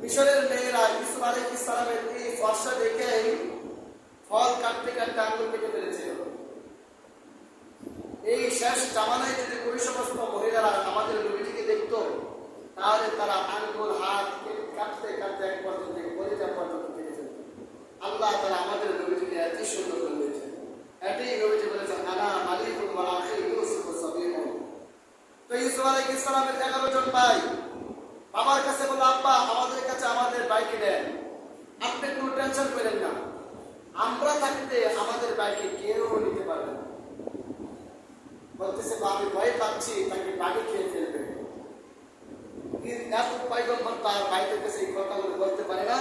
মিশরের মেয়েরা ইউসুফ আলাইহিস সালামের এই ফর্সা দেখেই ফল কাটতে কাটতে আঙুল কেটে ফেলেছিল। এই শেষ জামানায় যদি ওই সমস্ত মহিলারা আমাদের নবীজিকে দেখত, তাহলে তারা আঙ্গুল হাত কাটতে কাটতে এক পর্যন্ত কলিজা পর্যন্ত কেটে ফেলত। আল্লাহ তারা আমাদের নবীজিকে এতই সুন্দর করে দিয়েছেন। এটাই নবীজি বলেছেন, আনা মালিকুল ওয়া আখি ইউসুফ সাবিহুন। তো ইউসুফ আলাইহিস সালামের 11 জন ভাই বাবার কাছে বলল, আব্বা আমাদের কাছে আমাদের ভাইকে দেন, আপনি কোনো টেনশন করেন না, আমরা থাকতে আমাদের ভাইকে কেউ নিতে পারবে না। বলতেছে, আমি ভয় পাচ্ছি তাকে বাড়ি খেয়ে ফেলবে। ইয়াকুব পয়গম্বর তার ভাইদের কাছে এই কথাগুলো বলতে পারে না।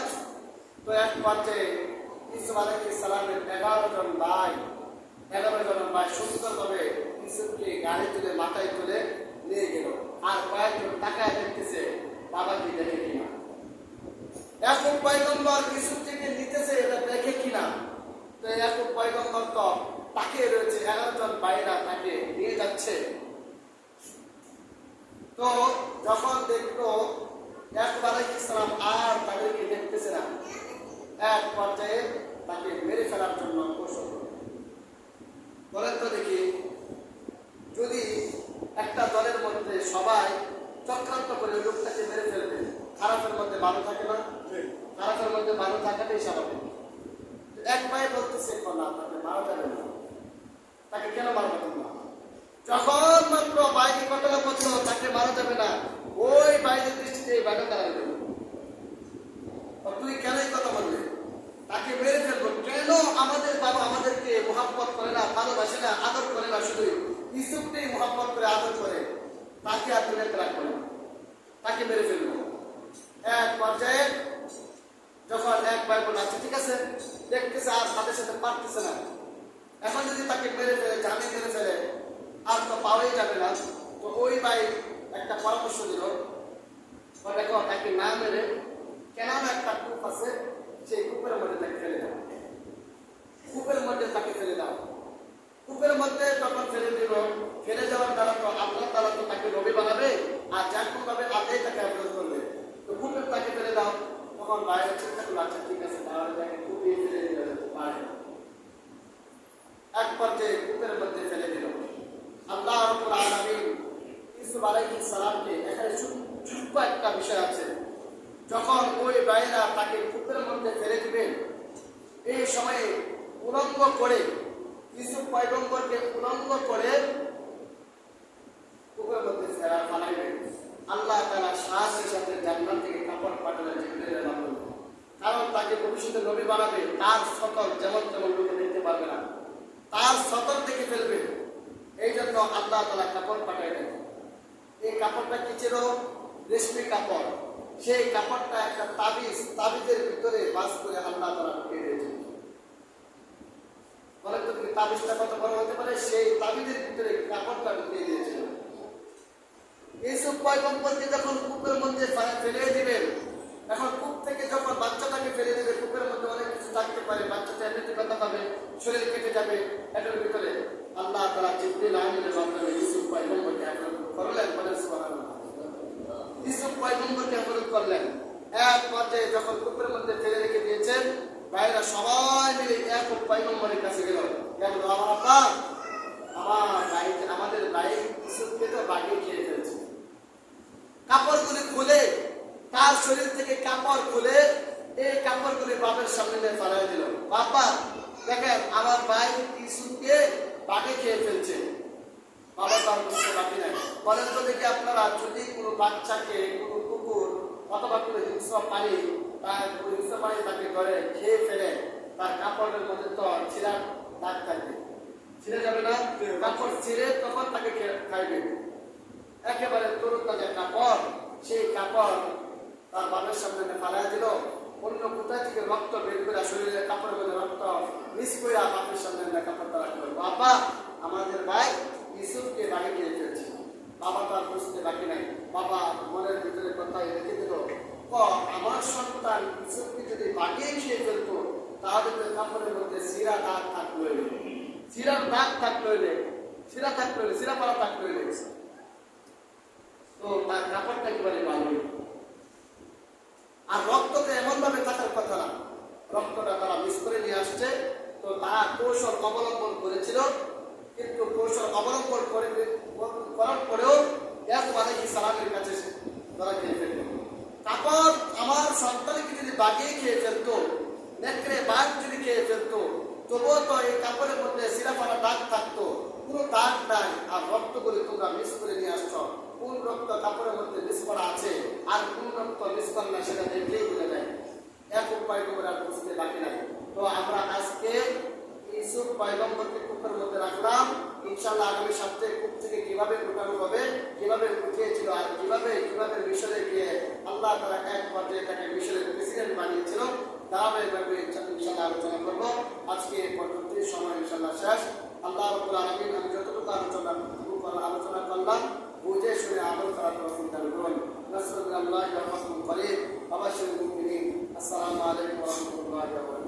তো এক পর্যায়ে ইউসুফ আলাইহিস সালামের 11 জন ভাই সুন্দরভাবে ইউসুফকে গাড়ি তুলে মাথায় তুলে নিয়ে গেল। আর কয়েকজন টাকায় দেখতেছে বাবা কি দেখে কিনা। ইয়াকুব পয়গম্বর ইউসুফকে নিতেছে, এটা দেখে কিনা। তো ইয়াকুব পয়গম্বর তো তাকে রয়েছে, 11 জন ভাইরা তাকে নিয়ে যাচ্ছে। তো যখন দেখলো ইয়াকুব আলাইহিস সালাম আর তাদেরকে দেখতেছে না, এক পর্যায়ে তাকে মেরে ফেলার জন্য কৌশল করল। বলেন তো দেখি, যদি একটা দলের মধ্যে সবাই চক্রান্ত করে লোকটাকে মেরে ফেলবে, খারাপের মধ্যে ভালো থাকে না? খারাপের মধ্যে ভালো থাকাটাই স্বাভাবিক। এক ভাই বলতেছে, না তাকে মারা যাবে না। তাকে কেন মারবে না? যখন মাত্র বাইরে কথাটা বলছো তাকে মারা যাবে না, ওই বাইরের দৃষ্টিতে এই বাইরে দাঁড়াবে। তুই কেন এই কথা বললে? তাকে মেরে ফেলবো কেন? আমাদের বাবা আমাদেরকে মোহাব্বত করে না, ভালোবাসে না, আদর করে না, শুধু ইউসুফকেই মোহাব্বত করে আদর করে, তাকে আর তুলে রাখবো না, তাকে মেরে ফেলবো। এক পর্যায়ে যখন এক ভাই বোন আছে, ঠিক আছে, দেখতেছে আর সাথে সাথে পারতেছে না, এখন যদি তাকে মেরে ফেলে, জানে মেরে ফেলে, আর তো পাওয়াই যাবে না। তো ওই ভাই একটা পরামর্শ দিল, দেখো তাকে না মেরে কেন একটা কূপ আছে, সেই কূপের মধ্যে তাকে ফেলে দাও, কূপের মধ্যে তাকে ফেলে দাও। কূপের মধ্যে যখন ফেলে দিল, ফেলে যাওয়ার দ্বারা তো আল্লাহ তাআলা তো তাকে নবী বানাবে, আর যেরকম ভাবে আল্লাহ তাকে আবিষ্কার করবে। তো কূপের তাকে ফেলে দাও। তখন ভাইয়ের চিন্তা করলো, আচ্ছা ঠিক আছে, তাহলে তাকে কূপে ফেলে দিতে পারে। এক পর্যায়ে কূপের মধ্যে ফেলে দিল। আল্লাহ রাব্বুল আলামিন ইউসুফ আলাইহিস সালামকে, এখানে ছোট্ট একটা বিষয় আছে, যখন ওই ভাইরা তাকে কূপের মধ্যে ফেলে দিবেন, এই সময়ে উলঙ্গ করে ইউসুফ পয়গম্বরকে উলঙ্গ করে কূপের মধ্যে ফেলাইবেন। আল্লাহ তাআলা সাথে সাথে জান্নাত থেকে কাপড় পাঠালেন জিবরিলের মাধ্যমে, কারণ তাকে ভবিষ্যতে নবী বানাবে। তার সতর যেমন তেমন লোকে দেখতে পারবে না, তার সতর থেকে ফেলবে। এই জন্য আল্লাহ তাআলা কাপড় পাঠাইলেন। এই কাপড়টা কি ছিল? রেশমি কাপড়। সেই কাপড়টা একটা তাবিজের ভিতরে বাস করে আল্লাহ তাআলা ঢুকিয়ে দিয়েছেন। বলেন তো তাবিজটা কত বড় হতে পারে? সেই তাবিজের ভিতরে কাপড়টা ঢুকিয়ে দিয়েছিল। ইউসুফ পয়গম্বরকে যখন কূপের মধ্যে ফেলে দিবেন, এখন কূপ থেকে যখন বাচ্চাটাকে ফেলে দেবে, কূপের মধ্যে অনেক কিছু থাকতে পারে, বাচ্চাটা এমনিতে ব্যথা পাবে, শরীর কেটে যাবে। এটার ভিতরে আল্লাহ তাআলা জিবরিল আমিনের মাধ্যমে ইউসুফ পয়গম্বরকে হেফাজত করলেন। বলেন সুবহানাল্লাহ। ইউসুফ পয়গম্বরকে হেফাজত করলেন। এক পর্যায়ে যখন কূপের মধ্যে ফেলে রেখে দিয়েছেন, ভাইরা সবাই মিলে ইয়াকুব পয়গম্বরের কাছে গেল। আমার আব্বা, আমাদের ভাই ইউসুফকে তো বাগিয়ে খেয়ে ফেলছে। কাপড়গুলি খুলে, তার শরীর থেকে কাপড় খুলে এই কাপড়গুলি বাপের সামনে ফেলাই দিল। বাবা দেখেন, আমার ভাই ইউসুফকে বাগে খেয়ে ফেলছে। বাবা তার বুঝতে বাকি নাই। বলেন তো দেখি আপনারা, যদি কোনো বাচ্চাকে কোনো কুকুর অথবা কোনো হিংস্র প্রাণী তাকে ধরে খেয়ে ফেলে, তার কাপড়ের মধ্যে তো ছিঁড়া দাগ থাকবে, ছিঁড়ে যাবে না? কাপড় ছিঁড়ে তখন তাকে খাইবে। একেবারে তরুণ তাজা কাপড়, সেই কাপড় তার বাবার সামনে ফেলাই দিল। অন্য কোথায় থেকে রক্ত বের করে, শরীরের কাপড়ের মধ্যে রক্ত মিস করে বাপের সামনে কাপড়টা রাখলো। বাবা আমাদের ভাই ইউসুফকে বাগে খেয়ে ফেলছে। বাবা তার বুঝতে বাকি নাই। বাবা মনের ভিতরে কথা রেখে দিল, আমার সন্তান ইউসুফকে যদি বাগিয়ে খেয়ে ফেলতো, তাহলে তো কাপড়ের মধ্যে শিরা দাগ থাকলো, শিরার দাগ থাকলো, শিরা থাকলো, শিরা পাড়া থাকলো। তো তার কাপড়টা একেবারে ভালো। আর রক্তকে এমনভাবে থাকার কথা না, রক্তটা তারা মিস করে নিয়ে আসছে। তো তারা কৌশল অবলম্বন করেছিল, কিন্তু কৌশল অবলম্বন করার পরেও ইয়াকুব আলাইহিস সালামের কাছে তারা খেয়ে ফেলল। কাপড় আমার সন্তানকে যদি বাগিয়ে খেয়ে ফেলতো, নেকড়ে বাঘ যদি খেয়ে ফেলতো, তবুও তো এই কাপড়ের মধ্যে সিরাফানা দাগ থাকতো, কোনো দাগ নাই। আর রক্তগুলি তোমরা মিস করে নিয়ে আসছো, কোন রক্ত কাপড়ের মধ্যে মিস করা আছে আর কোন রক্ত মিস করা না সেটা দেখলেই বুঝে যায়। এক উপায় করে আর বুঝতে বাকি নাই। তো আমরা আজকে ইউসুফ পয়গম্বরকে কূপের মধ্যে রাখলাম। ইনশাআল্লাহ আগামী সপ্তাহে কূপ থেকে কিভাবে উঠানো হবে, কিভাবে উঠিয়েছিল আর কিভাবে মিশরে গিয়ে আল্লাহ তারা এক পর্যায়ে তাকে মিশরের প্রেসিডেন্ট বানিয়েছিল, ধারাবাহিকভাবে ইনশাআল্লাহ আলোচনা করবো। আজকে পরবর্তী সময় ইনশাআল্লাহ শেষ। আল্লাহ রাব্বুল আলামিন আমি যতটুকু আলোচনা করলাম বুঝে শুনে আমল করার তৌফিক দান করুন। নাসরুল্লাহি ওয়া রাহমাতুহু করিম। আবাশিরুল মুমিনিন। আসসালামু আলাইকুম ওয়া রাহমাতুল্লাহি ওয়া বারাকাতুহু।